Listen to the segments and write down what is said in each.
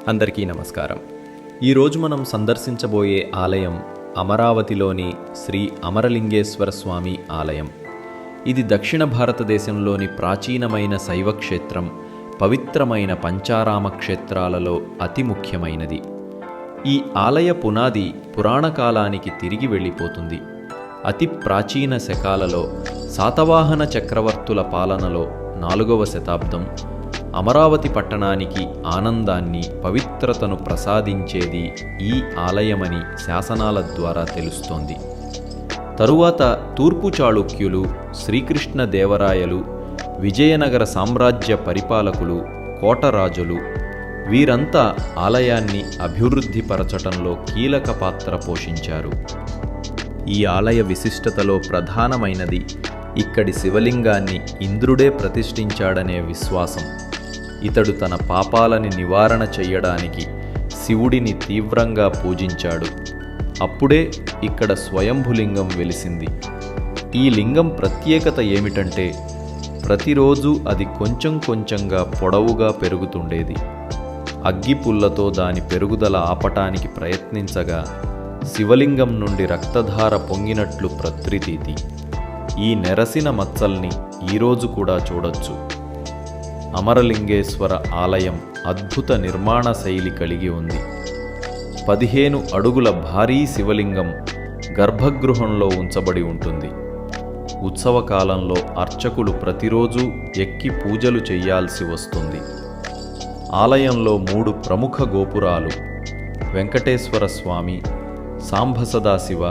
అందరికీ నమస్కారం. ఈరోజు మనం సందర్శించబోయే ఆలయం అమరావతిలోని శ్రీ అమరలింగేశ్వర స్వామి ఆలయం. ఇది దక్షిణ భారతదేశంలోని ప్రాచీనమైన శైవ క్షేత్రం, పవిత్రమైన పంచారామ క్షేత్రాలలో అతి ముఖ్యమైనది. ఈ ఆలయ పునాది పురాణకాలానికి తిరిగి వెళ్ళిపోతుంది. అతి ప్రాచీన శకాలలో శాతవాహన చక్రవర్తుల పాలనలో 4వ శతాబ్దం అమరావతి పట్టణానికి ఆనందాన్ని, పవిత్రతను ప్రసాదించేది ఈ ఆలయమని శాసనాల ద్వారా తెలుస్తోంది. తరువాత తూర్పు చాళుక్యులు, శ్రీకృష్ణ దేవరాయలు, విజయనగర సామ్రాజ్య పరిపాలకులు, కోటరాజులు వీరంతా ఆలయాన్ని అభివృద్ధిపరచటంలో కీలక పాత్ర పోషించారు. ఈ ఆలయ విశిష్టతలో ప్రధానమైనది ఇక్కడి శివలింగాన్ని ఇంద్రుడే ప్రతిష్ఠించాడనే విశ్వాసం. ఇతడు తన పాపాలని నివారణ చెయ్యడానికి శివుడిని తీవ్రంగా పూజించాడు. అప్పుడే ఇక్కడ స్వయంభులింగం వెలిసింది. ఈ లింగం ప్రత్యేకత ఏమిటంటే ప్రతిరోజు అది కొంచెం కొంచెంగా పొడవుగా పెరుగుతుండేది. అగ్గిపుల్లతో దాని పెరుగుదల ఆపటానికి ప్రయత్నించగా శివలింగం నుండి రక్తధార పొంగినట్లు ప్రతీతి. ఈ నెరసిన మచ్చల్ని ఈరోజు కూడా చూడొచ్చు. అమరలింగేశ్వర ఆలయం అద్భుత నిర్మాణ శైలి కలిగి ఉంది. 15 అడుగుల భారీ శివలింగం గర్భగృహంలో ఉంచబడి ఉంటుంది. ఉత్సవకాలంలో అర్చకులు ప్రతిరోజు ఎక్కి పూజలు చెయ్యాల్సి వస్తుంది. ఆలయంలో 3 ప్రముఖ గోపురాలు, వెంకటేశ్వర స్వామి, సాంబసదాశివ,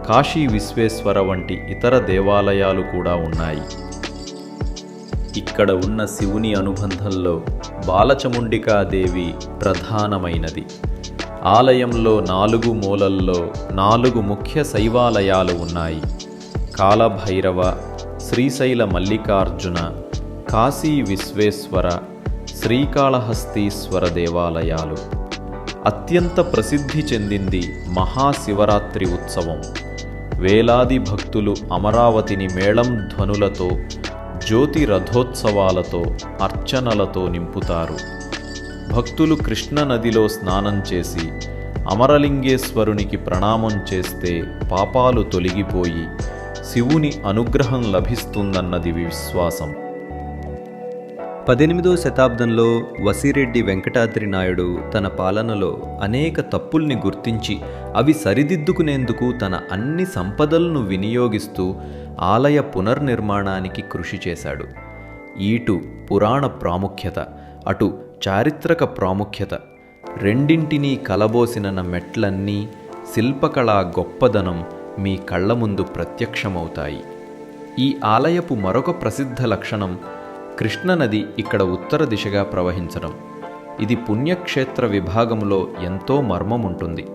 కాశీ విశ్వేశ్వర వంటి ఇతర దేవాలయాలు కూడా ఉన్నాయి. ఇక్కడ ఉన్న శివుని అనుబంధంలో బాలచముండికాదేవి ప్రధానమైనది. ఆలయంలో 4 మూలల్లో 4 ముఖ్య శైవాలయాలు ఉన్నాయి. కాలభైరవ, శ్రీశైల మల్లికార్జున, కాశీ విశ్వేశ్వర, శ్రీకాళహస్తీశ్వర దేవాలయాలు. అత్యంత ప్రసిద్ధి చెందింది మహాశివరాత్రి ఉత్సవం. వేలాది భక్తులు అమరావతిని మేళం ధ్వనులతో, జ్యోతి రథోత్సవాలతో, అర్చనలతో నింపుతారు. భక్తులు కృష్ణనదిలో స్నానం చేసి అమరలింగేశ్వరునికి ప్రణామం చేస్తే పాపాలు తొలగిపోయి శివుని అనుగ్రహం లభిస్తుందన్నది విశ్వాసం. 18వ శతాబ్దంలో వసిరెడ్డి వెంకటాద్రి నాయుడు తన పాలనలో అనేక తప్పుల్ని గుర్తించి అవి సరిదిద్దుకునేందుకు తన అన్ని సంపదలను వినియోగిస్తూ ఆలయ పునర్నిర్మాణానికి కృషి చేశాడు. ఇటు పురాణ ప్రాముఖ్యత, అటు చారిత్రక ప్రాముఖ్యత రెండింటినీ కలబోసిన మెట్లన్నీ శిల్పకళా గొప్పదనం మీ కళ్ల ముందు ప్రత్యక్షమవుతాయి. ఈ ఆలయపు మరొక ప్రసిద్ధ లక్షణం కృష్ణనది ఇక్కడ ఉత్తర దిశగా ప్రవహించడం. ఇది పుణ్యక్షేత్ర విభాగంలో ఎంతో మర్మముంటుంది.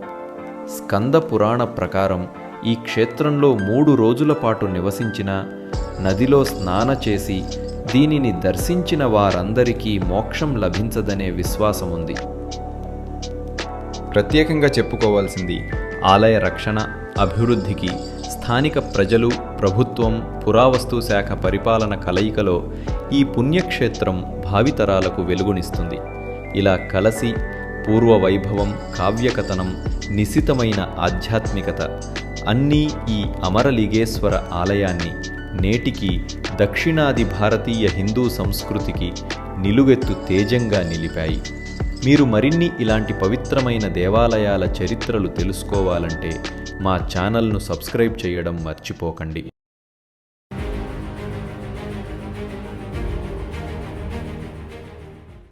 స్కంద పురాణ ప్రకారం ఈ క్షేత్రంలో 3 రోజుల పాటు నివసించిన, నదిలో స్నాన చేసి దీనిని దర్శించిన వారందరికీ మోక్షం లభించదనే విశ్వాసం ఉంది. ప్రత్యేకంగా చెప్పుకోవాల్సింది ఆలయ రక్షణ, అభివృద్ధికి స్థానిక ప్రజలు, ప్రభుత్వం, పురావస్తు శాఖ పరిపాలన కలయికలో ఈ పుణ్యక్షేత్రం భావితరాలకు వెలుగునిస్తుంది. ఇలా కలసి పూర్వ వైభవం, కావ్యకథనం, నిశితమైన ఆధ్యాత్మికత అన్నీ ఈ అమరలింగేశ్వర ఆలయాన్ని నేటికి దక్షిణాది భారతీయ హిందూ సంస్కృతికి నిలువెత్తు తేజంగా నిలిపాయి. మీరు మరిన్ని ఇలాంటి పవిత్రమైన దేవాలయాల చరిత్రలు తెలుసుకోవాలంటే మా ఛానల్ను సబ్స్క్రైబ్ చేయడం మర్చిపోకండి.